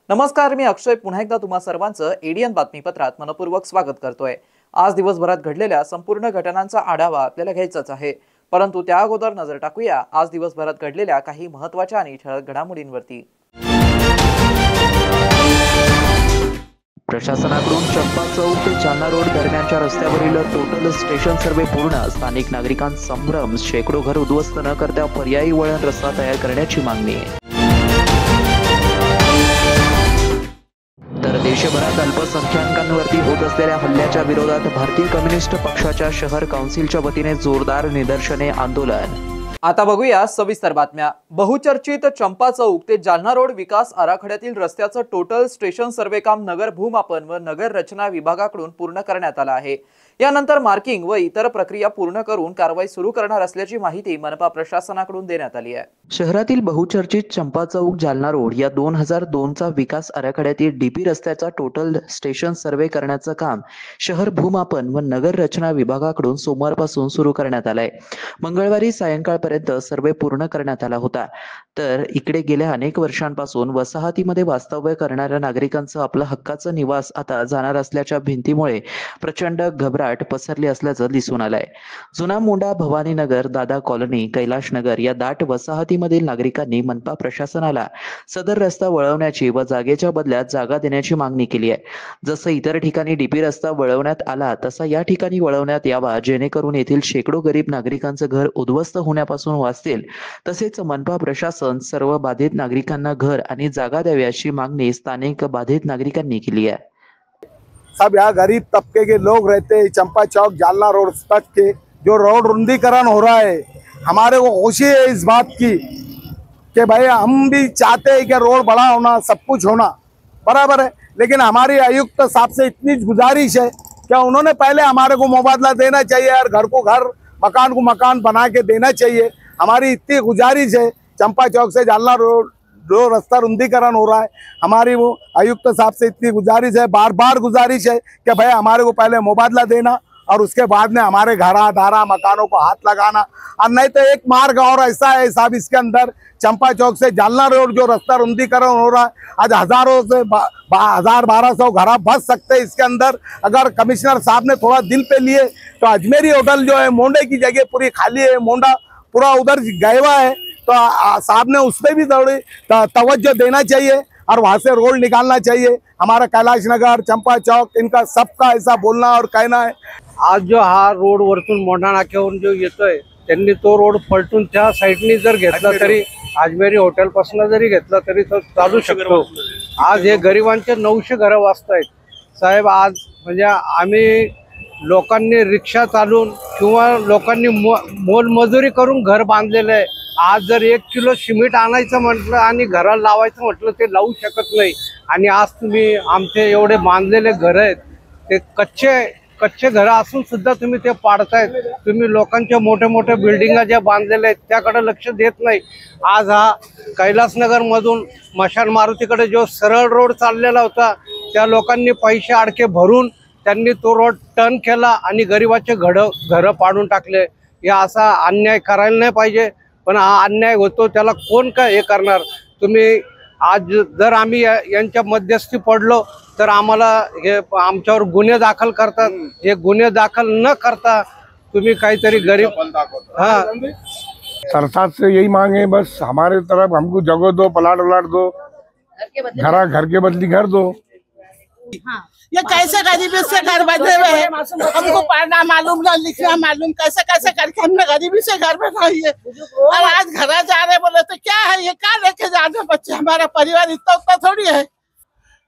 नमस्कार, मी अक्षय पुन्हा एकदा तुम्हा सर्वांचं एडीएन बातमीपत्रात मनपूर्वक स्वागत करतोय। आज दिवसभरात घडलेल्या संपूर्ण घटनांचा आढावा आपल्याला घ्यायचाच आहे, परंतु त्या अगोदर नजर टाकूया आज दिवसभरात घडलेल्या काही महत्त्वाच्या आणि ठळक घडामोडींवरती। प्रशासनाकडून चंपा चौक ते जालना रोड दरम्यानच्या रस्त्यावरील टोटल स्टेशन सर्वे पूर्ण। स्थानिक नागरिकांत संभ्रम। शेकडो घर उद्ध्वस्त न करता पर्यायी वळण रस्ता तयार करण्याची मागणी। तर देशभरात अल्पसंख्याकांवरती होत असलेल्या हल्ल्याच्या विरोधात भारतीय कम्युनिस्ट पक्षाच्या शहर काउन्सिलच्या वतीने जोरदार निदर्शने, आंदोलन। आता बघूया सविस्तर बातम्या। बहुचर्चित चंपा चौक ते जालना रोड विकास आराखड्यातील रस्त्याचं टोटल स्टेशन सर्वे काम नगर भूमापन व नगर रचना विभागाकडून पूर्ण करण्यात आलं आहे। यानंतर मार्किंग व इतर प्रक्रिया पूर्ण करून कारवाई सुरू करणार असल्याची माहिती मनपा प्रशासनाकडून देण्यात आली आहे। शहरातील बहुचर्चित चंपा चौक जालना रोड या 2002 चा विकास आराखड्यातील डीपी रस्त्याचा टोटल स्टेशन सर्वे करण्याचं काम शहर भूमापन व नगर रचना विभागाकडून सोमवारपासून सुरू करण्यात आलंय। मंगळवारी सायंकाळपर्यंत सर्वे पूर्ण करण्यात आला होता। तर इकडे गेल्या अनेक वर्षांपासून वसाहतीमध्ये वास्तव्य करणाऱ्या नागरिकांचं आपलं हक्काचं निवास आता जाणार असल्याच्या भिंतीमुळे प्रचंड घबराट पसरली असल्याचं दिसून आलंय। जुना मोंडा, भवानीनगर, दादा कॉलनी, कैलाशनगर या दाट वसाहतीमधील नागरिकांनी मनपा प्रशासनाला सदर रस्ता वळवण्याची व जागेच्या बदल्यात जागा देण्याची मागणी केली आहे। जसं इतर ठिकाणी डीपी रस्ता वळवण्यात आला तसा या ठिकाणी वळवण्यात यावा, जेणेकरून येथील शेकडो गरीब नागरिकांचं घर उद्ध्वस्त होण्यापासून वाचतील। तसेच मनपा प्रशासन सर्व बाधित नागरिकांना घर आणि जागा द्यावी अशी मागणी स्थानिक बाधित नागरिकांनी केली है। सब यहाँ गरीब तबके के लोग रहते हैं। चंपा चौक जालना रोड तक के जो रोड रुंदीकरण हो रहा है, हमारे को खुशी है इस बात की कि भाई हम भी चाहते हैं कि रोड बड़ा होना, सब कुछ होना बराबर है, लेकिन हमारी आयुक्त साहब से इतनी गुजारिश है कि उन्होंने पहले हमारे को मुबादला देना चाहिए और घर को घर, मकान को मकान बना के देना चाहिए। हमारी इतनी गुजारिश है। चंपा चौक से जालना रोड जो रास्ता रुंदीकरण हो रहा है, हमारी वो आयुक्त साहब से इतनी गुजारिश है, बार बार गुजारिश है कि भाई हमारे को पहले मुबादला देना और उसके बाद में हमारे घरा धारा मकानों को हाथ लगाना। और नहीं तो एक मार्ग और ऐसा है साहब, इसके अंदर चंपा चौक से जालना रोड जो रास्ता रुंदीकरण हो रहा है, आज हजारों से 1000-1200 घर बस सकते हैं इसके अंदर। अगर कमिश्नर साहब ने थोड़ा दिल पे लिए तो अजमेरी होटल जो है, मोंडे की जगह पूरी खाली है, मोंडा पूरा उधर गया हुआ है, तो साहब ने उस पर भी थोड़ी तवज्जो देना चाहिए और वहाँ से रोड निकालना चाहिए। हमारा कैलाश नगर, चंपा चौक, इनका सबका ऐसा बोलना और कहना है। आज जो हा रोड वरतून मोंढा नाक्यावरून जो येतोय, त्यांनी तो रोड पलटून त्या साईडनी जर घेतला तरी, अजमेरी हॉटेल पासून जरी घेतला तरी तो चालू शकतो। आज हे गरिबांचे 900 घरं वाचतायत साहेब। आज म्हणजे आम्ही लोकांनी रिक्षा चालून किंवा लोकांनी मोलमजुरी करून घर बांधलेलं आहे। आज जर 1 किलो सिमेंट आणायचं म्हटलं आणि घराला लावायचं म्हटलं ते लावू शकत नाही। आणि आज तुम्ही आमचे एवढे बांधलेले घर आहेत, ते कच्चे घर असून सुद्धा तुम्ही ते पाडतायत। तुम्ही लोकांच्या मोठे मोठे बिल्डिंगा ज्या बांधलेल्या आहेत त्याकडे लक्ष देत नाही। आज हा कैलासनगर मधून मशान मारुतीकडे जो सरळ रोड चाललेला होता, त्या लोकांनी पैसे अडके भरून त्यांनी तो रोड टर्न केला आणि गरिबाचे घर पाडून टाकले। या असा अन्याय करायला नाही पाहिजे, पण हा अन्याय होतो त्याला कोण काय हे करणार। तुम्ही आज जर आम्ही यांच्या मध्यस्थी पडलो तर आम्हाला हे आमच्यावर गुन्हे दाखल करतात। हे गुन्हे दाखल न करता तुम्ही काहीतरी गरीब सरकार से यही मांगे, बस हमारे तरफ हमको जगह दो, प्लाट दो, घर के बदली घर दो। ये कैसे गरीबी से घर बंधे हुए हैं, हमको पढ़ना मालूम ना लिखना मालूम, कैसे कैसे करके हमने गरीबी से घर में रही है। और आज घर जा रहे बोले तो क्या है, ये क्या लेके जा रहे बच्चे, हमारा परिवार इतना उतना थोड़ी है।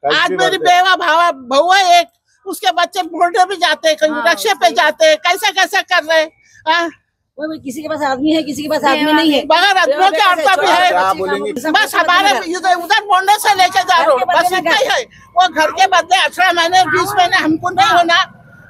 आज मेरी बेवा भावा बहू है एक, उसके बच्चे मोटे भी जाते हैं, कहीं रिक्शे पे जाते हैं, कैसे कैसे कर रहे हैं। किसी के पास आदमी है, किसी के पास आदमी नहीं है, बगैर आदमियों के औरतें भी है। बस हमारे उधर मोंडे से लेके जा रहे हो, बस इतना ही है। वो घर के बदले 18 महीने 20 महीने हमको नहीं होना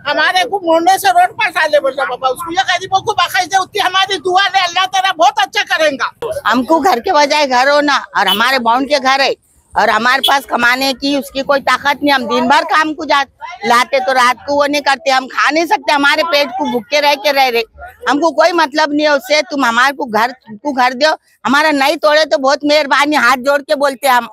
हमारे को मोड़ने से रोड पर डाले बोला बाबा उसको, ये गरीबों को बाकायदे उतनी हमारी दुआ है, अल्लाह ताला बहुत अच्छा करेगा। हमको घर के बजाय घर होना, और हमारे बाउंड के घर है और हमारे पास कमाने की उसकी कोई ताकत नहीं। हम दिन भर काम को लाते तो रात को वो नहीं करते, हम खा नहीं सकते, हमारे पेट को भूखे रह के रह रहे। हमको कोई मतलब नहीं है उससे, तुम हमारे को घर दो, हमारा नहीं तोड़े तो बहुत मेहरबानी, हाथ जोड़ के बोलते हम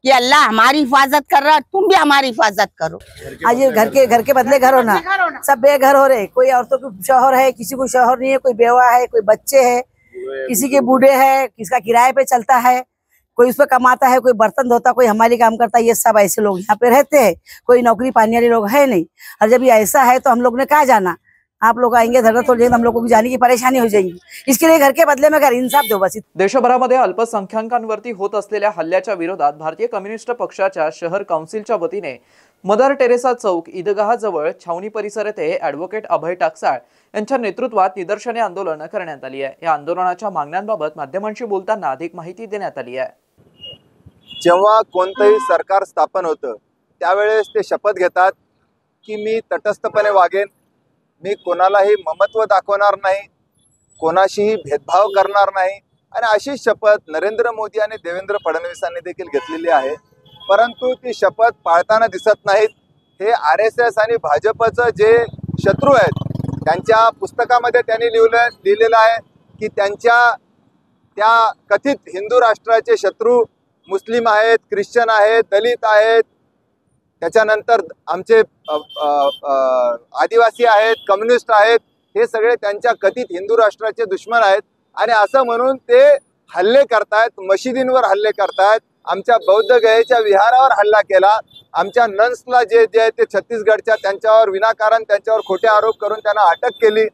कि अल्लाह हमारी हिफाजत कर रहा, तुम भी हमारी हिफाजत करो। आज ये घर के बदले घर होना, सब बेघर हो रहे। कोई औरतों को शौहर है, किसी को शौहर नहीं है, कोई बेवा है, कोई बच्चे है, किसी के बूढ़े है, किसका किराए पे चलता है, कोई उस पर कमाता है, कोई बर्तन धोता, कोई हमारी काम करता है। ये सब ऐसे लोग यहाँ पे रहते हैं, कोई नौकरी पाने वाले लोग है नहीं। और जब ये ऐसा है तो हम लोग ने कहाँ जाना? आप लोग आएंगे धरना तोड़ जाएंगे, हम लोगों की जाने की परेशानी हो जाएगी। इसके लिए घर के बदले में घर इंसाफ दो बस। देशभरामध्ये अल्पसंख्याकांवरती होत असलेल्या हल्ल्याच्या विरोधात भारतीय कम्युनिस्ट पक्षाच्या शहर काउन्सिलच्या वतीने मदर टेरेसा चौक ईदगाहजवळ छावणी परिसर येथे ॲडव्होकेट अभय टाकसाळ यांच्या नेतृत्वात निदर्शने आंदोलन करण्यात आली आहे। या आंदोलनाच्या मागण्यांबाबत माध्यमांशी बोलताना अधिक माहिती देण्यात आली आहे। जेव्हा कोणतंही सरकार स्थापन होतं त्यावेळेस ते शपथ घेतात की मी तटस्थपणे वागेन, मी कोणालाही ममत्व दाखवणार नाही, कोणाशीही भेदभाव करणार नाही, आणि अशी शपथ नरेंद्र मोदी आणि देवेंद्र फडणवीसांनी देखील घेतलेली आहे। परंतु ती शपथ पाळताना दिसत नाहीत। हे RSS आणि भाजपचं जे शत्रू आहेत त्यांच्या पुस्तकामध्ये त्यांनी लिहिलेलं आहे की त्यांच्या त्या कथित हिंदू राष्ट्राचे शत्रू मुस्लिम आहेत, ख्रिश्चन आहेत, दलित आहेत, त्याच्यानंतर आमचे आदिवासी आहेत, कम्युनिस्ट आहेत, हे सगळे त्यांच्या कथित हिंदू राष्ट्राचे दुश्मन आहेत। आणि असं म्हणून ते हल्ले करतायत, मशिदींवर हल्ले करतायत, आमच्या बौद्ध गयेच्या विहारावर हल्ला केला, आमच्या नन्सला जे ते छत्तीसगडच्या त्यांच्यावर विनाकारण त्यांच्यावर खोटे आरोप करून त्यांना अटक केली।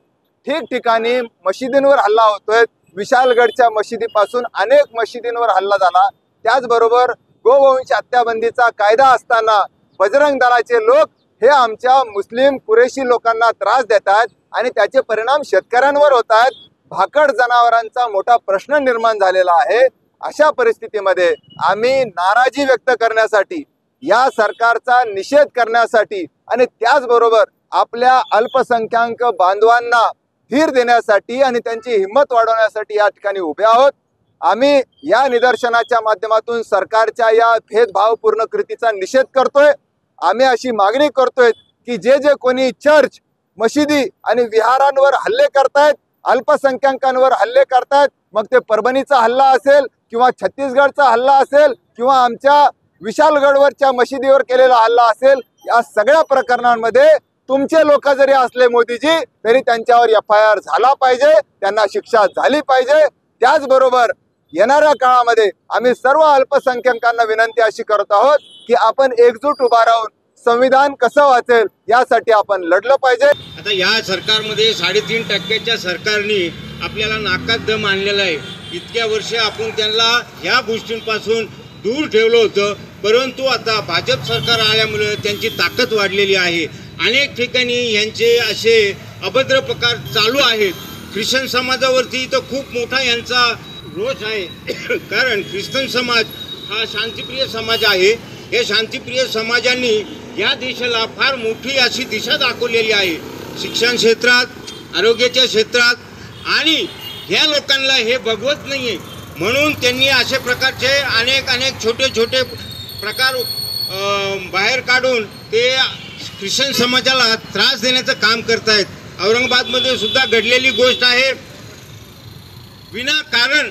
ठिकठिकाणी मशिदींवर हल्ला होतोय, विशालगडच्या मशिदीपासून अनेक मशिदींवर हल्ला झाला। त्याचबरोबर गोवंश हत्याबंदीचा कायदा असताना बजरंग दलाचे लोक हे आमच्या मुस्लिम कुरेशी लोकांना त्रास देतात आणि त्याचे परिणाम शेतकऱ्यांवर होत आहेत। भाकड जनावरांचा मोठा प्रश्न निर्माण झालेला आहे। अशा परिस्थितीमध्ये आम्ही नाराजी व्यक्त करण्यासाठी, या सरकारचा निषेध करण्यासाठी आणि त्याचबरोबर आपल्या अल्पसंख्याक बांधवांना धीर देण्यासाठी आणि त्यांची हिंमत वाढवण्यासाठी या ठिकाणी उभे आहोत। आम्ही या निदर्शनाच्या माध्यमातून सरकारच्या या भेदभावपूर्ण कृतीचा निषेध करतोय। आम्ही अशी मागणी करतोय की जे कोणी चर्च, मशिदी आणि विहारांवर हल्ले करतायत, अल्पसंख्याकांवर हल्ले करतायत, मग ते परभणीचा हल्ला असेल किंवा छत्तीसगडचा हल्ला असेल किंवा आमच्या विशालगडवरच्या मशिदीवर केलेला हल्ला असेल, या सगळ्या प्रकरणांमध्ये तुमचे लोक जरी असले मोदीजी तरी त्यांच्यावर FIR झाला पाहिजे, त्यांना शिक्षा झाली पाहिजे। त्याचबरोबर येणाऱ्या काळामध्ये आम्ही सर्व अल्पसंख्याकांना विनंती अशी करत आहोत की आपण एकजूट उभा राहून संविधान कसं वाचेल यासाठी आपण लढलं पाहिजे। आता या सरकारमध्ये 3.5% सरकारने आपल्याला नाकात दम आणलेला आहे। इतक्या वर्ष आपण त्यांना या गोष्टींपासून दूर ठेवलं होतं, परंतु आता भाजप सरकार आल्यामुळे त्यांची ताकद वाढलेली आहे। अनेक ठिकाणी यांचे असे अभद्र प्रकार चालू आहेत। ख्रिश्चन समाजावरती तर खूप मोठा यांचा रोष आहे, कारण ख्रिश्चन समाज हा शांतिप्रिय समाज आहे। या शांतिप्रिय समाजांनी या देशाला फार मोठी अशी दिशा दाखवलेली आहे, शिक्षण क्षेत्रात, आरोग्याच्या क्षेत्रात, आणि ह्या लोकांना हे बघवत नाहीये म्हणून त्यांनी अशा प्रकारचे अनेक छोटे प्रकार बाहेर काढून ते ख्रिश्चन समाजाला त्रास देण्याचं काम करतायत। औरंगाबादमध्ये सुद्धा घडलेली गोष्ट आहे। विनाकारण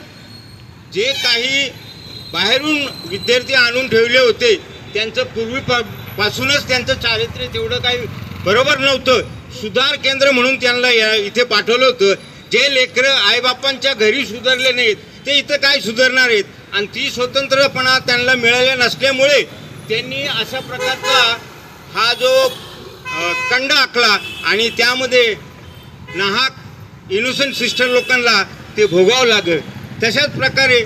जे काही बाहेरून विद्यार्थी आणून ठेवले होते त्यांचं पूर्वीपासूनच त्यांचं चारित्र्य तेवढं काही बरोबर नव्हतं। सुधार केंद्र म्हणून त्यांना इथे पाठवलं होतं। जे लेकरं आईबापांच्या घरी सुधारले नाहीत ते इथं काय सुधारणार आहेत, आणि ती स्वतंत्रपणा त्यांना मिळाल्या नसल्यामुळे त्यांनी अशा प्रकारचा हा जो कंडा आखला आणि त्यामध्ये नाहक इनोसंट सिस्टर लोकांना ते भोगावं लागलं। तशाच प्रकारे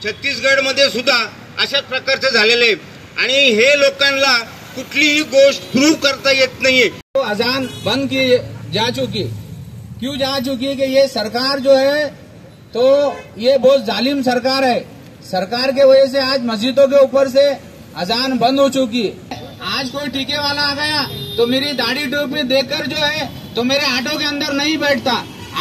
छत्तीसगडमध्ये सुद्धा अशाच प्रकारचं झालेलं आहे आणि हे लोकांना कुठलीही गोष्ट प्रूव्ह करता येत नाहीये। तो अजान बंद की जा चुकी, क्यों जा चुकी है कि ये सरकार जो है तो ये बहुत जालिम सरकार है। सरकार के वजह से आज मस्जिदों के ऊपर से अजान बंद हो चुकी है। आज कोई टीके वाला आ गया तो मेरी दाढ़ी टोपी देखकर जो है तो मेरे ऑटो के अंदर नहीं बैठता।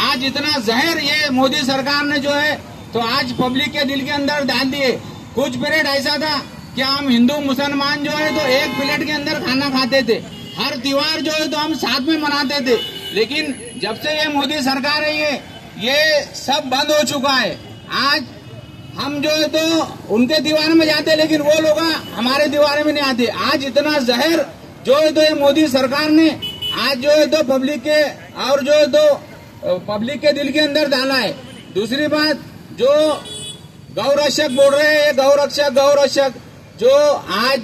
आज इतना जहर ये मोदी सरकार ने जो है तो आज पब्लिक के दिल के अंदर डाल दिए। कुछ पीरियड ऐसा था कि हम हिंदू मुसलमान जो है तो एक प्लेट के अंदर खाना खाते थे, हर त्योहार जो है तो हम साथ में मनाते थे। लेकिन जब से ये मोदी सरकार है ये सब बंद हो चुका है। आज हम जो है तो उनके दीवार में जाते लेकिन वो लोग हमारे दीवार में नहीं आते। आज इतना जहर जो है तो ये मोदी सरकार ने आज जो है तो पब्लिक के और जो है तो पब्लिक के दिल के अंदर डाला है। दूसरी बात जो गौरक्षक बोल रहे हैं, गौरक्षक जो आज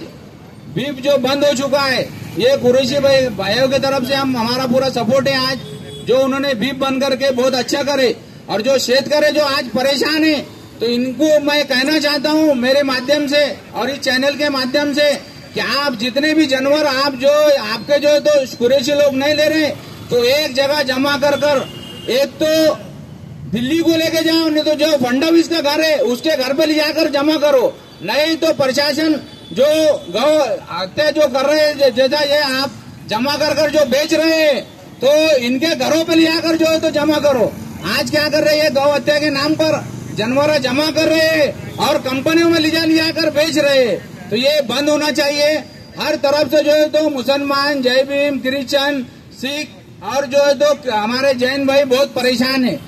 बीफ जो बंद हो चुका है, ये कुरैशी भाइयों की तरफ से हमारा पूरा सपोर्ट है। आज जो उन्होंने बीफ बंद करके बहुत अच्छा करे और जो शेतकरी जो आज परेशान है तो इनको मैं कहना चाहता हूँ मेरे माध्यम से और इस चैनल के माध्यम से कि आप जितने भी जानवर आप जो आपके जो तो कुरैशी लोग नहीं ले रहे तो एक जगह जमा कर एक तो दिल्ली को लेके जाओ, नहीं तो जो फडणवीस का घर है उसके घर पे ले जाकर जमा करो। नहीं तो प्रशासन जो गौ हत्या जो कर रहे हैं जैसा ये आप जमा कर जो बेच रहे हैं तो इनके घरों पे ले जाकर जो है तो जमा करो। आज क्या कर रहे हैं, गौ हत्या के नाम पर जानवर जमा कर रहे हैं और कंपनियों में ले जाकर बेच रहे हैं। तो ये बंद होना चाहिए। हर तरफ से जो है तो मुसलमान, जय भीम, क्रिश्चियन, सिख और जो है तो हमारे जैन भाई बहुत परेशान है।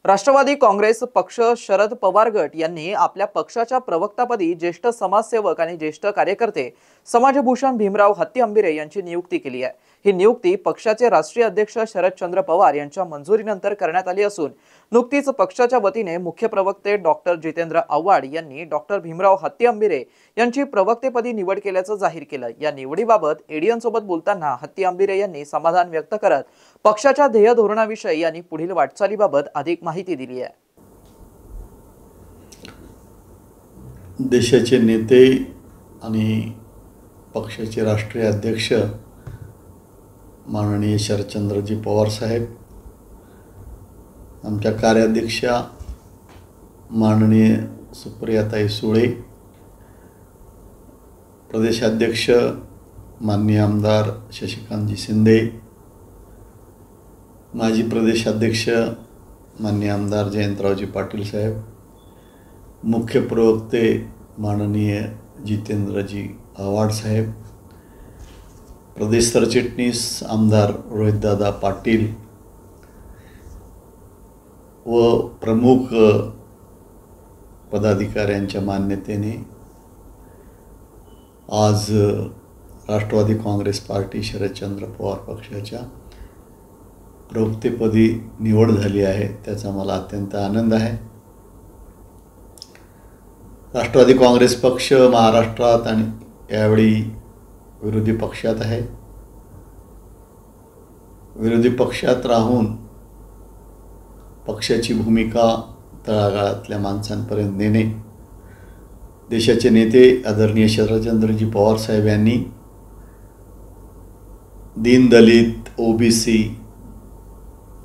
राष्ट्रवादी काँग्रेस पक्ष शरद पवार गट यांनी आपल्या पक्षाच्या प्रवक्तापदी ज्येष्ठ समाजसेवक आणि ज्येष्ठ कार्यकर्ते समाजभूषण भीमराव हत्तीआंबिरे यांची नियुक्ती केली आहे। ही नियुक्ती पक्षाचे राष्ट्रीय अध्यक्ष शरदचंद्र पवार यांच्या मंजुरीनंतर करण्यात आली असून नुकतीच पक्षाच्या वतीने मुख्य प्रवक्ते डॉक्टर जितेंद्र आव्हाड यांनी डॉक्टर भीमराव हत्तीआंबिरे यांची प्रवक्तेपदी निवड केल्याचं जाहीर केलं। या निवडीबाबत एडीएन सोबत बोलताना हत्तीआंबिरे यांनी समाधान व्यक्त करत पक्षाच्या ध्येय धोरणाविषयी आणि पुढील वाटचालीबाबत अधिक माहिती दिली आहे। देशाचे नेते आणि पक्षाचे राष्ट्रीय अध्यक्ष माननीय शरदचंद्रजी पवार साहेब, आमच्या कार्याध्यक्षा माननीय सुप्रियाताई सुळे, प्रदेशाध्यक्ष माननीय आमदार शशिकांतजी शिंदे, माजी प्रदेशाध्यक्ष माननीय आमदार जयंतरावजी पाटील साहेब, मुख्य प्रवक्ते माननीय जितेंद्रजी आव्हाड साहेब, प्रदेश सरचिटणीस आमदार रोहितदादा पाटील व प्रमुख पदाधिकाऱ्यांच्या मान्यतेने आज राष्ट्रवादी काँग्रेस पार्टी शरदचंद्र पवार पक्षाच्या प्रवक्तेपदी निवड झाली आहे। त्याचा मला अत्यंत आनंद आहे। राष्ट्रवादी काँग्रेस पक्ष महाराष्ट्रात आणि यावेळी विरोधी पक्षात आहे। विरोधी पक्षात राहून पक्षाची भूमिका तळागाळातल्या माणसांपर्यंत नेणे, देशाचे नेते आदरणीय शरदचंद्रजी पवार साहेब यांनी दीन दलित, ओबीसी,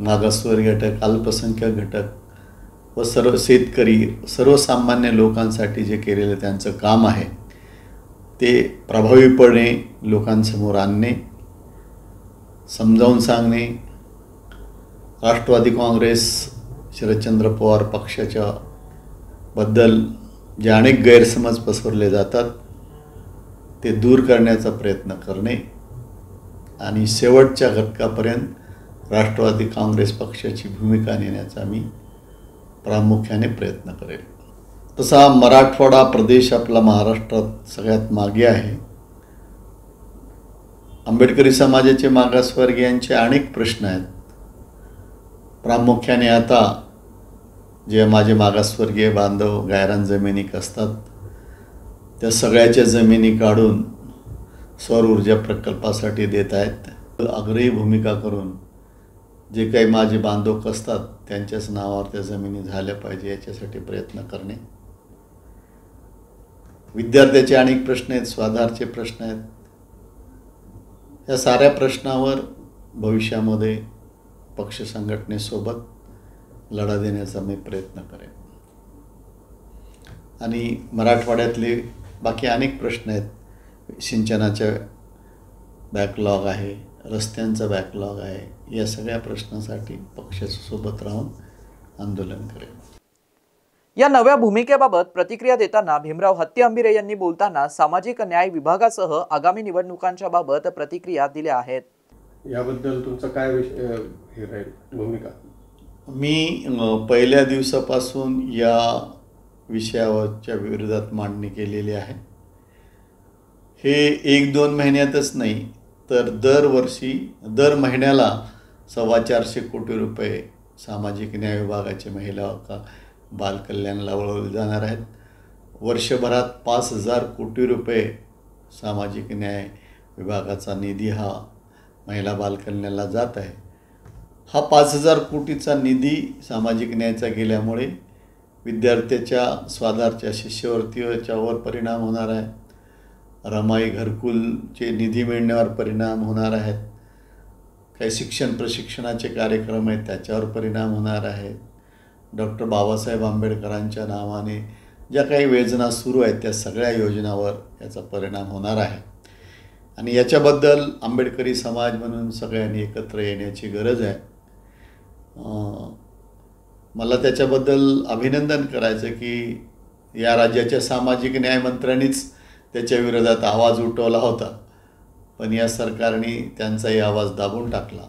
मागासवर्गीय घटक, अल्पसंख्याक घटक व सर्व शेतकरी, सर्वसामान्य लोकांसाठी जे केलेले त्यांचं काम आहे ते प्रभावीपणे लोकांसमोर आणणे, समजावून सांगणे। राष्ट्रवादी काँग्रेस शरदचंद्र पवार पक्षाच्या बद्दल जे अनेक गैरसमज पसरले जातात ते दूर करण्याचा प्रयत्न करणे आणि शेवटच्या घटकापर्यंत राष्ट्रवादी काँग्रेस पक्षाची भूमिका नेण्याचा मी प्रामुख्याने प्रयत्न करेल। तसा मराठवाडा प्रदेश आपला महाराष्ट्रात सगळ्यात मागे आहे। आंबेडकरी समाजाचे मागासवर्गीयांचे अनेक प्रश्न आहेत। प्रामुख्याने आता जे माझे मागासवर्गीय बांधव गायरान जमिनी असतात त्या सगळ्याच्या जमिनी काढून सौर ऊर्जा प्रकल्पासाठी देत आहेत। आग्रही भूमिका करून जे काही माझे बांधव असतात त्यांच्याच नावावर त्या जमिनी झाल्या पाहिजे याच्यासाठी प्रयत्न करणे। विद्यार्थ्याचे अनेक प्रश्न आहेत, स्वाधारचे प्रश्न आहेत। या साऱ्या प्रश्नावर भविष्यामध्ये पक्ष संघटनेसोबत लढा देण्याचा मी प्रयत्न करेन। आणि मराठवाड्यातले बाकी अनेक प्रश्न आहेत, सिंचनाच्या बॅकलॉग आहे, रस्त्यांचा बॅकलॉग आहे, या सगळ्या प्रश्नासाठी पक्षाच्या सोबत राहून आंदोलन करेल. या नव्या भूमिकेबाबत प्रतिक्रिया देताना भीमराव हत्ती-आंबिरे यांनी बोलताना सामाजिक न्याय विभागासह आगामी निवडणुकांच्या बाबत प्रतिक्रिया दिल्या आहेत. याबद्दल तुमचा काय हे राहील भूमिका? मी पहिल्या दिवसापासून या विषयावरच्या विरोधात मांडणी केलेली आहे. हे 1-2 महिन्यातच नाही तर दरवर्षी दर महिन्याला 425 कोटी रुपये सामाजिक न्याय विभागाचे महिला का बालकल्याणला वळवले जाणार आहेत. वर्षभरात 5000 कोटी रुपये सामाजिक न्याय विभागाचा निधी हा महिला बालकल्याणला जात आहे. हा 5000 कोटीचा निधी सामाजिक न्यायाचा गेल्यामुळे विद्यार्थ्याच्या स्वाधारच्या शिष्यवृत्तीवर परिणाम होणार आहे. रमाई घरकुलचे निधी मिळण्यावर परिणाम होणार आहेत. काही शिक्षण प्रशिक्षणाचे कार्यक्रम आहेत त्याच्यावर परिणाम होणार आहेत. डॉक्टर बाबासाहेब आंबेडकरांच्या नावाने ज्या काही योजना सुरू आहेत त्या सगळ्या योजनावर याचा परिणाम होणार आहे. आणि याच्याबद्दल आंबेडकरी समाज म्हणून सगळ्यांनी एकत्र येण्याची गरज आहे. मला त्याच्याबद्दल अभिनंदन करायचं की या राज्याच्या सामाजिक न्याय मंत्र्यांनीच त्याच्या विरोधात आवाज उठवला होता, पण या सरकारने त्यांचाही आवाज दाबून टाकला.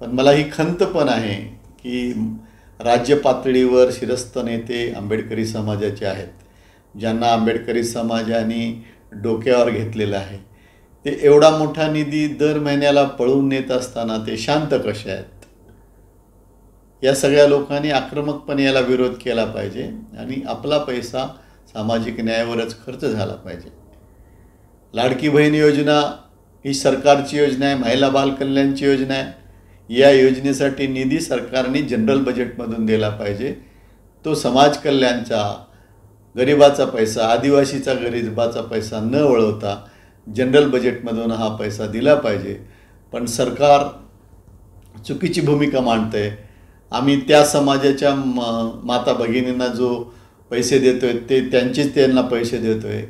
पण मला ही खंत पण आहे की राज्य पातळीवर शिरस्त नेते आंबेडकरी समाजाचे आहेत, ज्यांना आंबेडकरी समाजाने डोक्यावर घेतलेलं आहे. ते एवढा मोठा निधी दर महिन्याला पळवून नेत असताना ते शांत कसे आहेत? या सगळ्या लोकांनी आक्रमकपणे याला विरोध केला पाहिजे आणि आपला पैसा सामाजिक न्यायावरच खर्च झाला पाहिजे. लाडकी बहीण योजना ही सरकारची योजना आहे, महिला बाल कल्याणची योजना आहे. या योजनेसाठी निधी सरकारने जनरल बजेटमधून दिला पाहिजे. तो समाज कल्याणचा, गरिबाचा पैसा, आदिवासीचा गरिबाचा पैसा न वळवता जनरल बजेटमधून हा पैसा दिला पाहिजे. पण सरकार चुकीची भूमिका मांडते. आम्ही त्या समाजाच्या माता भगिनींना जो पैसे देतोय ते त्यांचेच त्यांना पैसे देतोय.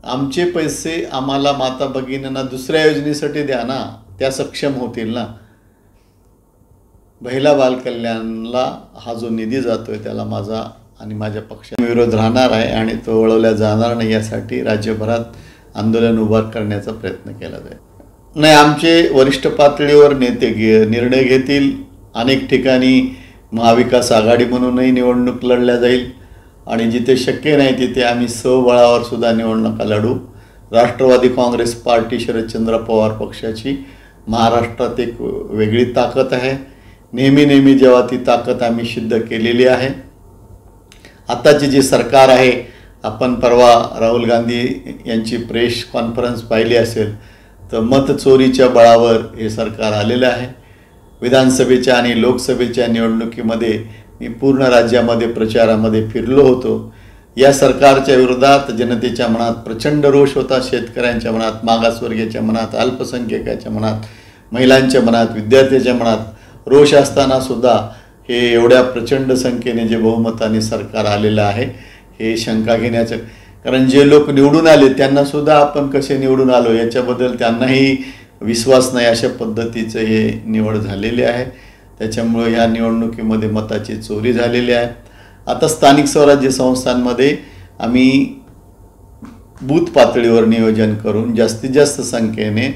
आमचे पैसे आम्हाला माता भगिनींना दुसऱ्या योजनेसाठी द्या ना, त्या सक्षम होतील ना. महिला बाल कल्याणला हा जो निधी जातोय त्याला माझा आणि माझ्या पक्षाचा विरोध राहणार आहे आणि तो वळवला जाणार नाही. यासाठी राज्यभरात आंदोलन उभा करण्याचा प्रयत्न केला जाईल. नाही, आमचे वरिष्ठ पातळीवर नेते निर्णय घेतील. अनेक ठिकाणी महाविकास आघाडी म्हणूनही निवडणूक लढल्या जाईल आणि जिथे शक्य नाही तिथे आम्ही स्वबळावर सुद्धा निवडणुका लढू. राष्ट्रवादी काँग्रेस पार्टी शरदचंद्र पवार पक्षाची महाराष्ट्रात एक वेगळी ताकद आहे. नेहमी जेव्हा ती ताकद आम्ही सिद्ध केलेली आहे. आताची जी सरकार आहे, आपण परवा राहुल गांधी यांची प्रेस कॉन्फरन्स पाहिली असेल तर मतचोरीच्या बळावर हे सरकार आलेलं आहे. विधानसभेच्या आणि लोकसभेच्या निवडणुकीमध्ये मी पूर्ण राज्यामध्ये प्रचारामध्ये फिरलो होतो. या सरकारच्या विरोधात जनतेच्या मनात प्रचंड रोष होता. शेतकऱ्यांच्या मनात, मागासवर्गीयाच्या मनात, अल्पसंख्याकाच्या मनात, महिलांच्या मनात, विद्यार्थ्यांच्या मनात रोष असताना सुद्धा हे एवढ्या प्रचंड संख्येने जे बहुमताने सरकार आलेलं आहे हे शंका घेण्याचं. कारण जे लोक निवडून आले त्यांनासुद्धा आपण कसे निवडून आलो याच्याबद्दल त्यांनाही विश्वास नाही, अशा पद्धतीचं हे निवड झालेली आहे. त्याच्यामुळे ह्या निवडणुकीमध्ये मताची चोरी झालेली आहे. आता स्थानिक स्वराज्य संस्थांमध्ये आम्ही बूथ पातळीवर नियोजन करून जास्तीत जास्त संख्येने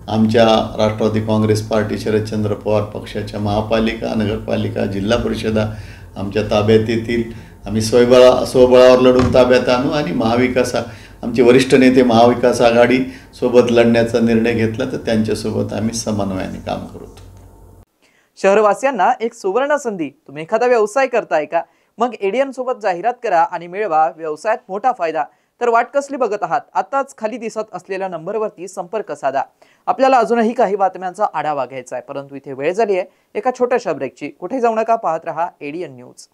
आमच्या राष्ट्रवादी काँग्रेस पार्टी शरदचंद्र पवार पक्षाच्या महापालिका, नगरपालिका, जिल्हा परिषदा आमच्या ताब्यात येतील. आम्ही स्वबळावर लढून ताब्यात आणू आणि महाविकास आमचे वरिष्ठ नेते महाविकास आघाडी सोबत लढण्याचा निर्णय घेतला तर त्यांच्यासोबत आम्ही समन्वयाने काम करू. शहरवासियांना एक सुवर्ण संधी. तुम्ही एखादा व्यवसाय करताय का? मग एडीएन सोबत जाहिरात करा आणि मिळवा व्यवसायात मोठा फायदा. तर वाट कसली बघत आहात? आताच खाली दिसत असलेल्या नंबरवरती संपर्क साधा. आपल्याला अजूनही काही बातम्यांचा आढावा घ्यायचा आहे, परंतु इथे वेळ झाली आहे एका छोट्याशा ब्रेकची. कुठे जाऊ नका, पाहत रहा एडीएन न्यूज.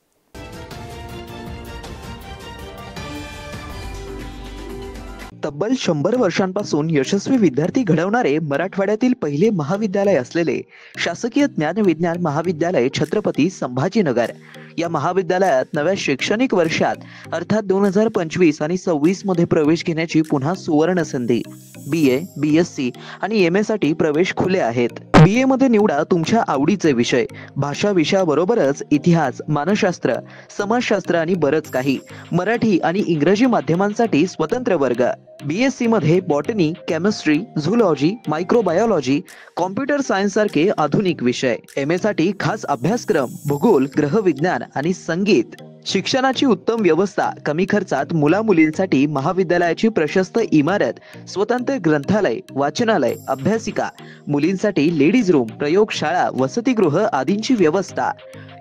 तब्बल 100 वर्षांपासून यशस्वी विद्यार्थी घडवणारे मराठवाड्यातील पहिले महाविद्यालय असलेले शासकीय ज्ञानविज्ञान महाविद्यालय छत्रपती संभाजीनगर या महाविद्यालयात नव्या शैक्षणिक वर्षात अर्थात 2025 आणि 26 मध्ये प्रवेश घेण्याची पुन्हा सुवर्ण संधी। BA, BSc आणि MA साठी प्रवेश खुले आहेत। BA मध्ये निवडा तुमच्या आवडीचे विषय, भाषा विषयाबरोबरच इतिहास, मानसशास्त्र, समाजशास्त्र आणि बरंच काही। मराठी आणि इंग्रजी माध्यमांसाठी स्वतंत्र वर्ग। BSc मध्ये botany, chemistry, zoology, microbiology, computer science सारखे आधुनिक विषय। MA साठी खास अभ्यासक्रम, भूगोल, ग्रहविज्ञान आणि संगीत। शिक्षणाची उत्तम व्यवस्था, कमी खर्चात मुला-मुलींसाठी महाविद्यालयाची प्रशस्त इमारत, स्वतंत्र ग्रंथालय, वाचनालय, अभ्यासिका, मुलींसाठी लेडीज रूम, प्रयोगशाळा, वसतिगृह आदींची व्यवस्था।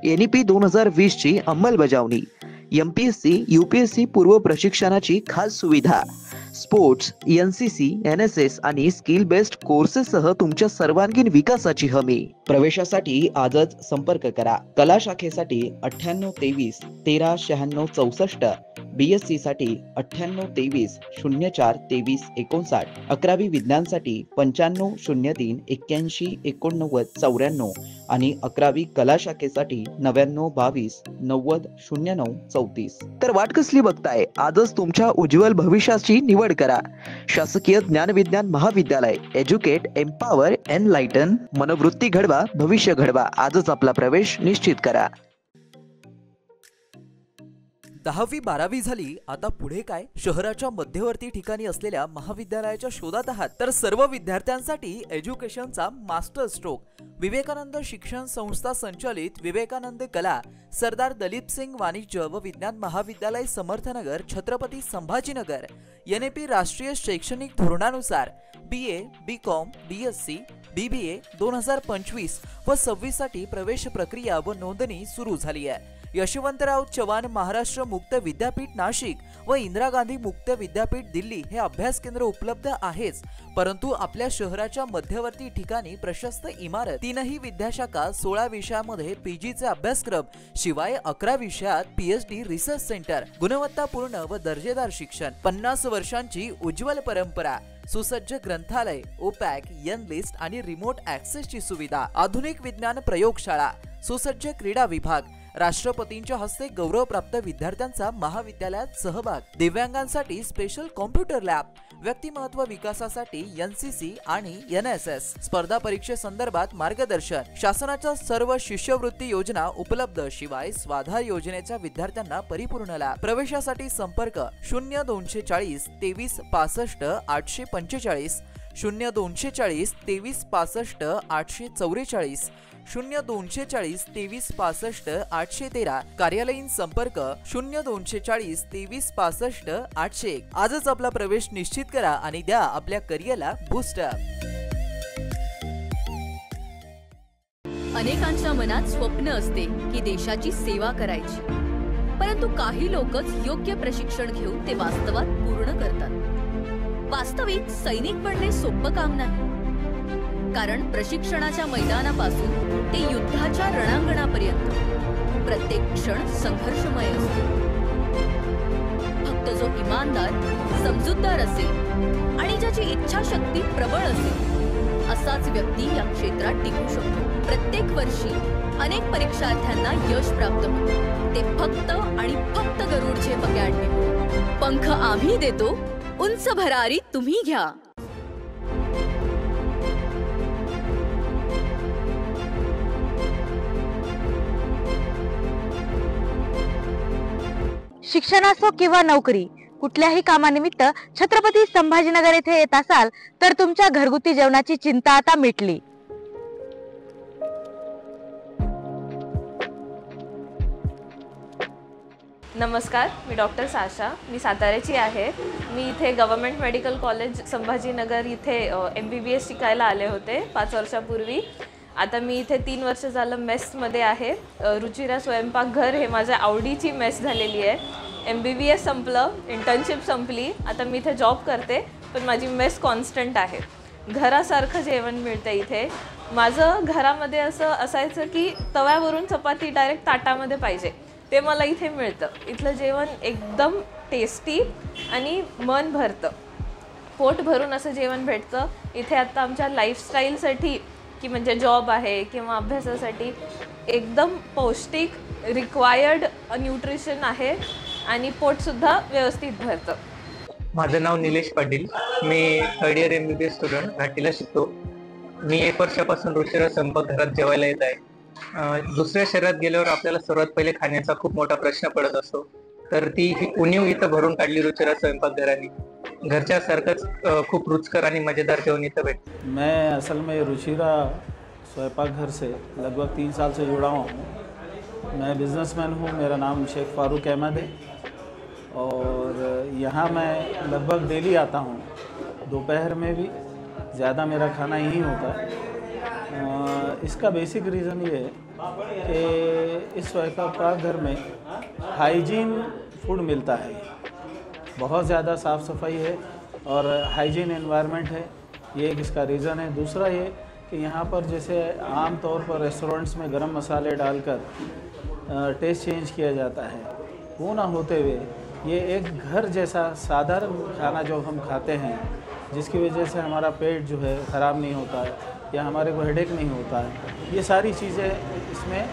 NEP 2020 ची अंमलबजावणी। MPSC, UPSC पूर्व प्रशिक्षणाची खास सुविधा। स्पोर्ट्स, NCC, NSS आणि स्किल बेस्ड कोर्सेससह तुमच्या सर्वांगीण विकासाची हमी। प्रवेशासाठी आजच संपर्क करा। कला शाखेसाठी 9823 139664, BSc साठी 9823 04 23 59, 11वी विज्ञानसाठी 9503 81 89 94 आणि 11वी कला शाखेसाठी 9922 90 09 34। तर वाट कसली बघताय? आजच तुमच्या उज्ज्वल भविष्याची निवड करा। शासकीय ज्ञानविज्ञान महाविद्यालय, एज्युकेट, एम्पावर, एनलाइटन। मनोवृत्ती घडवा, भविष्य घडवा। आजच आपला प्रवेश निश्चित करा। 10वी 12वी झाली, आता पुढे काय? शहराच्या मध्यवर्ती ठिकाणी असलेल्या महाविद्यालयाच्या शोधात आहात तर सर्व विद्यार्थ्यांसाठी एज्युकेशनचा मास्टर स्ट्रोक विवेकानंद शिक्षण संस्था संचालित विवेकानंद कला सरदार दलीप सिंग वाणिज्य व विज्ञान महाविद्यालय समर्थनगर छत्रपती संभाजीनगर NEP राष्ट्रीय शैक्षणिक धोरणानुसार BA, BCom, BSc, BBA 2025 व 26 साठी प्रवेश प्रक्रिया व नोंदणी सुरू झाली आहे। यशवंतराव चव्हाण महाराष्ट्र मुक्त विद्यापीठ नाशिक व इंदिरा गांधी मुक्त विद्यापीठ दिल्ली हे अभ्यास केंद्र उपलब्ध आहेच, परंतु आपल्या शहराच्या मध्यवर्ती ठिकाणी प्रशस्त इमारत, 3ही विद्याशाखा, 16 विषयामध्ये PGचे अभ्यासक्रम, शिवाय 11 विषयात PhD रिसर्च सेंटर, गुणवत्तापूर्ण व दर्जेदार शिक्षण, 50 वर्षांची उज्ज्वल परंपरा, सुसज्ज ग्रंथालय, OPAC, N-लिस्ट आणि रिमोट ऍक्सेसची सुविधा, आधुनिक विज्ञान प्रयोगशाळा, सुसज्ज क्रीडा विभाग, राष्ट्रपतींच्या हस्ते गौरवप्राप्त विद्यार्थ्यांचा महाविद्यालयात सहभाग, दिव्यांगांसाठी स्पेशल कॉम्प्युटर लॅब, व्यक्तिमत्व विकासासाठी NCC आणि NSS, स्पर्धा परीक्षेसंदर्भात मार्गदर्शन, शासनाच्या सर्व शिष्यवृत्ती योजना उपलब्ध, शिवाय स्वाधार योजनेच्या विद्यार्थ्यांना परिपूर्ण लाभ। प्रवेशासाठी संपर्क 0240 23 65 845, 0240 23 65 844, 0240 23 65 813, कार्यालयीन संपर्क 0240 23 65 801। आजच आपला प्रवेश निश्चित करा आणि द्या आपल्या करिअरला बूस्टअप। अनेकांच्या मनात स्वप्न असते की देशाची सेवा करायची, परंतु काही लोकच योग्य प्रशिक्षण घेऊन ते वास्तवात पूर्ण करतात। वास्तविक सैनिक बनणे सोपं काम नाही, कारण प्रशिक्षणाच्या मैदानापासून ते युद्धाच्या रणांगणापर्यंत प्रत्येक क्षण संघर्षमय असतो। फक्त जो इमानदार, समजूतदार असेल आणि ज्याची इच्छाशक्ती प्रबळ असेल असाच व्यक्ती या क्षेत्रात टिकू शकतो। प्रत्येक वर्षी अनेक परीक्षार्थ्यांना यश प्राप्त होते, ते फक्त आणि फक्त गरुडचे अकॅडमी। पंख आम्ही देतो, उंच भरारी तुम्ही घ्या। शिक्षण असो किंवा नोकरी, कुठल्याही कामानिमित्त छत्रपती संभाजीनगर येथे येत असाल तर तुमच्या घरगुती जेवणाची चिंता आता मिटली। नमस्कार, मी डॉक्टर साशा, मी साताऱ्याची आहे। मी इथे गव्हर्नमेंट मेडिकल कॉलेज संभाजीनगर इथे MBBS शिकायला आले होते 5 वर्षापूर्वी। आता मी इथे 3 वर्ष झालं मेसमध्ये आहे। रुचिरा स्वयंपाकघर हे माझ्या आवडीची मेस झालेली आहे। MBBS संपलं, इंटर्नशिप संपली, आता मी इथे जॉब करते, पण माझी मेस कॉन्स्टंट आहे। घरासारखं जेवण मिळतं इथे। माझं घरामध्ये असं असायचं की तव्यावरून चपाती डायरेक्ट ताटामध्ये पाहिजे, ते मला इथे मिळतं। इथलं जेवण एकदम टेस्टी आणि मन भरतं। पोट भरून असं जेवण भेटतं. इथे आता आमच्या लाईफस्टाईलसाठी की म्हणजे जॉब आहे किंवा अभ्यासासाठी एकदम पौष्टिक रिक्वायर्ड न्यूट्रिशन आहे आणि पोटसुद्धा व्यवस्थित भरतं. माझं नाव निलेश पाटील. मी थर्ड इयर MBBS स्टुडंट घाटीला शिकतो. मी 1 वर्षापासून रुचिरा स्वयंपाकघरात जेवायला येत आहे. दुसऱ्या शहरात गेल्यावर आपल्याला सर्वात पहिले खाण्याचा खूप मोठा प्रश्न पडत असतो, तर ती उणीव इथं भरून काढली रुचिरा स्वयंपाकघराने. घरच्या सारखंच खूप रुचकर आणि मजेदार जेवण इथं भेटतं. मैं असल में रुचिरा स्वयंपाकघर से लगभग 3 साल से जुड़ा हुआ हूँ. मैं बिजनेसमैन हूँ. मेरा नाम शेख फारूक अहमद है और यहाँ मैं लगभग डेली आता हूँ. दोपहर में भी ज़्यादा मेरा खाना यहीं होता है. इसका बेसिक रीज़न ये है कि इस स्वयंपाकघर में हाइजीन फूड मिलता है. बहुत ज़्यादा साफ़ सफाई है और हाइजीन एनवायरनमेंट है. ये एक इसका रीज़न है. दूसरा ये कि यहाँ पर जैसे आम तौर पर रेस्टोरेंट्स में गरम मसाले डालकर टेस्ट चेंज किया जाता है, वो ना होते हुए ये एक घर जैसा साधारण खाना जो हम खाते हैं, जिसकी वजह से हमारा पेट जो है ख़राब नहीं होता है या हमारे को हेडेक नहीं होता है. ये सारी चीज़ें इसमें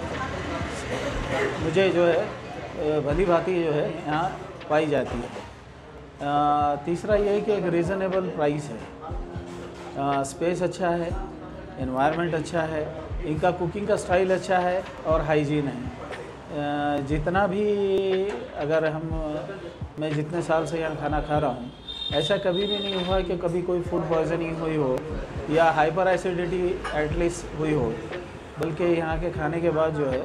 मुझे जो है भली भांति जो है यहाँ पाई जाती है. तीसरा ये है कि एक रीज़नेबल प्राइस है. स्पेस अच्छा है, एनवायरनमेंट अच्छा है, इनका कुकिंग का स्टाइल अच्छा है और हाइजीन है. जितना भी अगर मैं जितने साल से यहाँ खाना खा रहा हूँ, ऐसा कभी भी नहीं हुआ कि कभी कोई फूड पॉइजनिंग हुई हो या हाइपर एसिडिटी एटलीस्ट हुई हो. बल्कि यहाँ के खाने के बाद जो है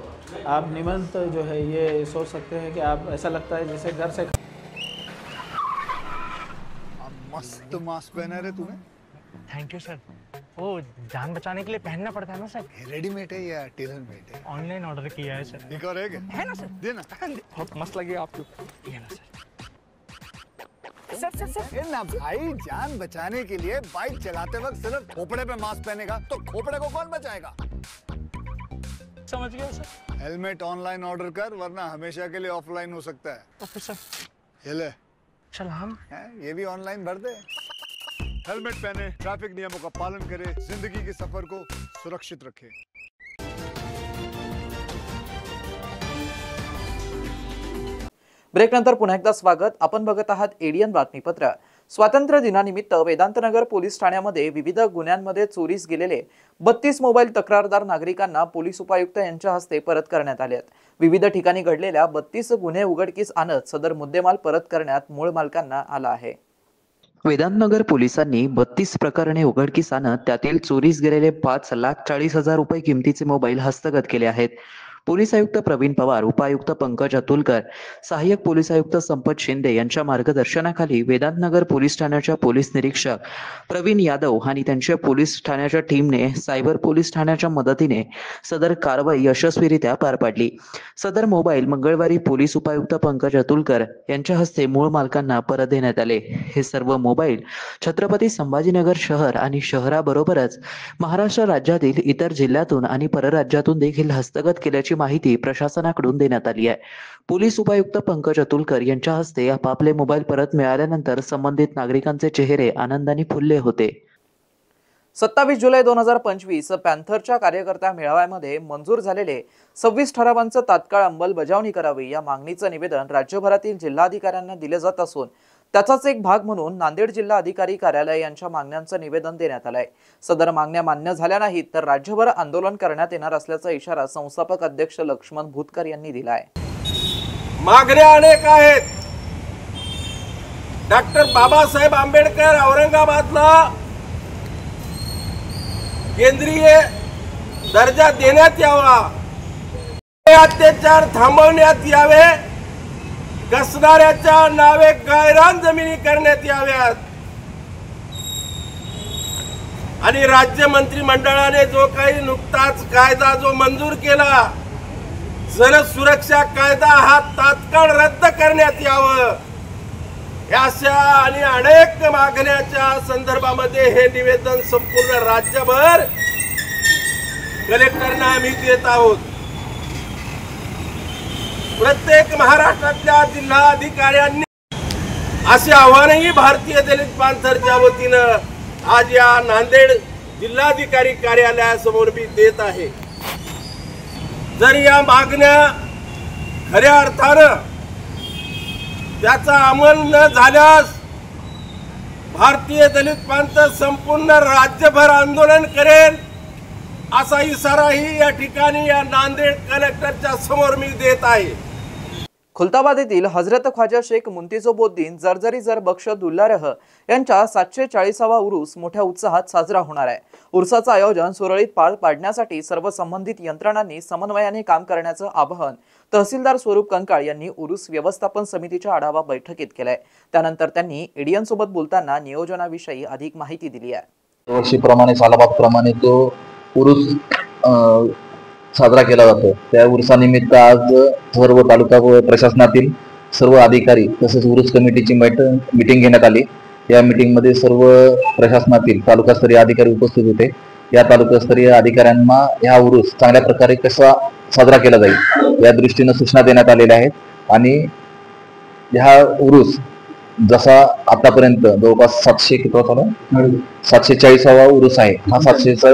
आप निमंत जो है ये सोच सकते हैं कि आप ऐसा लगता है जैसे घर से. मस्त मास्क पहना रे तूने. Thank you sir. वो जान बचाने के लिए पहनना पड़ता है ना सर. रेडीमेड है या टेलर मेड है? ऑनलाइन ऑर्डर किया है सर. एक और है ना सर. देना. बहुत मस्त लगे आपको. ये ना सर. सर ना भाई, जान बचाने के लिए बाइक चलाते वक्त सिर्फ खोपड़े पे मास्क पहनेगा तो खोपड़े को कौन बचाएगा? समझ गया सर. हेलमेट ऑनलाइन ऑर्डर कर, वरना हमेशा के लिए ऑफलाइन हो सकता है. Okay sir. ये ले. चल हम ये भी ऑनलाइन भर दे. हेलमेट पहने, ट्रैफिक नियमों का पालन करे, जिंदगी के सफर को सुरक्षित रखे. ब्रेकनंतर पुन्हा एकदा स्वागत. आपण बघत आहात एडीएन बातमीपत्र. स्वातंत्र्य दिनानिमित्त वेदांतनगर पोलीस ठाण्यामध्ये विविध गुन्ह्यांमध्ये चोरीस गेलेले 32 मोबाईल तक्रारदार नागरिकांना पोलीस उपायुक्त यांच्या हस्ते परत करण्यात आले आहेत. विविध ठिकाणी घडलेल्या 32 गुन्हे उघडकीस आणत सदर मुद्देमाल परत करण्यात मूळ मालकांना आला आहे. वेदांतनगर पोलिसांनी 32 प्रकरणे उघडकीस आणत त्यातील चोरीस गेलेले 5,40,000 रुपये किमतीचे मोबाईल हस्तगत केले आहेत. पोलीस आयुक्त प्रवीण पवार, उपायुक्त पंकज अतुलकर, सहाय्यक पोलीस आयुक्त संपत शिंदे यांच्या मार्गदर्शनाखाली वेदांतनगर पोलीस ठाण्याच्या पोलीस निरीक्षक प्रवीण यादव आणि त्यांच्या पोलीस ठाण्याच्या टीमने सायबर पोलीस ठाण्याच्या मदतीने सदर कारवाई यशस्वीरित्या पार पाडली. सदर मोबाईल मंगळवारी पोलीस उपायुक्त पंकज अतुलकर यांच्या हस्ते मूळ मालकांना परत देण्यात आले. हे सर्व मोबाईल छत्रपती संभाजीनगर शहर आणि शहराबरोबरच महाराष्ट्र राज्यातील इतर जिल्ह्यातून आणि परराज्यातून देखील हस्तगत केल्याची माहिती प्रशासनाकडून देण्यात आली आहे. पोलीस उपायुक्त पंकज अतुलकर यांच्या हस्ते आपापले मोबाईल परत मिळाल्यानंतर संबंधित नागरिकांचे चेहरे आनंदाने फुलले होते. 27 जुलै 2025 पॅन्थरच्या कार्यकर्ता मेळाव्यामध्ये मंजूर झालेले 26 ठरावांचं तात्काळ अंमलबजावणी करावी या मागणीचं निवेदन राज्यभरातील जिल्हाधिकाऱ्यांना दिले जात असून त्याचाच एक भाग म्हणून नांदेड जिल्हा अधिकारी कार्यालय यांच्या मागण्यांचं निवेदन देण्यात आलंय. सदर मागण्या मान्य झाल्या नाहीत तर राज्यभर आंदोलन करण्यात येणार असल्याचा इशारा संस्थापक अध्यक्ष लक्ष्मण भूतकर यांनी दिलाय. मागण्या अनेक आहेत. डॉक्टर बाबासाहेब आंबेडकर औरंगाबादला केंद्रीय दर्जा देण्यात यावा, अत्याचार थांबवण्यात यावे, कसणाऱ्याच्या नावे गायरान जमिनी करण्यात याव्यात आणि राज्य मंत्रिमंडळाने जो काही नुकताच कायदा जो मंजूर केला, जन सुरक्षा कायदा हा तात्काळ रद्द करण्यात यावं, अशा आणि अनेक मागण्याच्या संदर्भामध्ये हे निवेदन संपूर्ण राज्यभर कलेक्टरना आम्ही देत आहोत. प्रत्येक महाराष्ट्रातल्या जिल्हा अधिकाऱ्यांनी असे आव्हानही भारतीय दलित पॅंथरच्या वतीनं आज या नांदेड जिल्हाधिकारी कार्यालयासमोर मी देत आहे। जर या मागण्या खऱ्या अर्थानं त्याचा अंमल न झाल्यास भारतीय दलित पंथ संपूर्ण राज्यभर आंदोलन करेल असा इशाराही या ठिकाणी या नांदेड कलेक्टरच्या समोर मी देत आहे। खुलताबाद येथील हजरत ख्वाजा शेख मुंतिजोबुद्दीन जरजरी जर बख्श दुल्लारह यांच्या 740वा उरूस मोठ्या उत्साहात साजरा होणार आहे। उर्साचं आयोजन सुरळीत पार पाडण्यासाठी सर्व संबंधित यंत्रणांनी समन्वयाने काम करण्याचं आवाहन तहसीलदार स्वरूप कंकाळ यांनी उरूस व्यवस्थापन समितीच्या आढावा बैठकीत केलंय। त्यानंतर त्यांनी एडीएन सोबत बोलताना नियोजनाविषयी अधिक माहिती दिली आहे। वर्षीप्रमाणे सालाबादप्रमाणे तो उरूस साजरा केला जातो। त्या उरुसानिमित्त आज सर्व तालुका व प्रशासनातील सर्व अधिकारी तसेच उरूस कमिटीची मीटिंग घेण्यात आली। या मीटिंगमध्ये सर्व प्रशासनातील तालुकास्तरीय अधिकारी उपस्थित होते। या तालुकास्तरीय अधिकाऱ्यांना हा उरूस चांगल्या प्रकारे कसा साजरा केला जाईल या दृष्टीने सूचना देण्यात आलेल्या आहेत आणि हा उरूस जसा आतापर्यंत जवळपास 740वा उरूस आहे। हा 700चा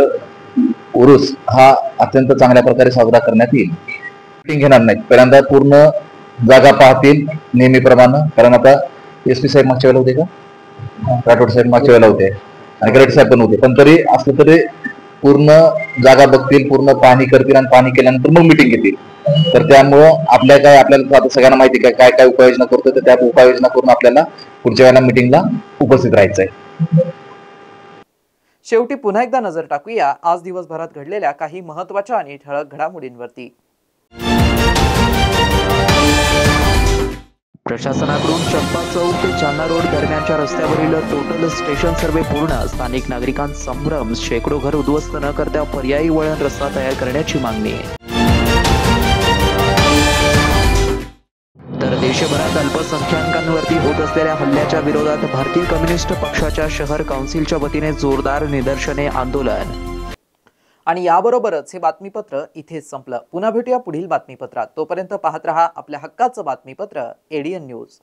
उरूस हा अत्यंत चांगल्या प्रकारे साजरा करण्यात येईल। मीटिंग घेणार नाहीत, पहिल्यांदा पूर्ण जागा पाहतील नेहमीप्रमाणे, कारण आता SP साहेब मागच्या वेळेला होते का, राठोड साहेब मागच्या वेळेला होते आणि गरड साहेब पण होते, पण तरी असलं तरी पूर्ण जागा बघतील, पूर्ण पाहणी करतील आणि पाहणी केल्यानंतर मग मीटिंग घेतील। तर त्यामुळं आपल्याला आता सगळ्यांना माहिती काय काय उपाययोजना करतो, तर त्या उपाययोजना करून आपल्याला पुढच्या वेळेला मीटिंगला उपस्थित राहायचं आहे। शेवटी पुन्हा एकदा नजर टाकूया आज दिवसभरात घडलेल्या काही महत्त्वाच्या आणि ठळक घडामोडींवरती। प्रशासनाकडून चंपा चौक ते जालना रोड दरम्यानच्या रस्त्यावरील टोटल स्टेशन सर्वे पूर्ण, स्थानिक नागरिकांत संभ्रम, शेकडो घर उद्ध्वस्त न करता पर्यायी वळण रस्ता तयार करण्याची मागणी। तर देशभरात अल्पसंख्याकांवरती होत असलेल्या हल्ल्याच्या विरोधात भारतीय कम्युनिस्ट पक्षाच्या शहर काउन्सिलच्या वतीने जोरदार निदर्शने, आंदोलन। आणि याबरोबरच हे बातमीपत्र इथेच संपलं। पुन्हा भेटूया पुढील बातमीपत्रात। तोपर्यंत पाहत रहा आपल्या हक्काचं बातमीपत्र ADN न्यूज।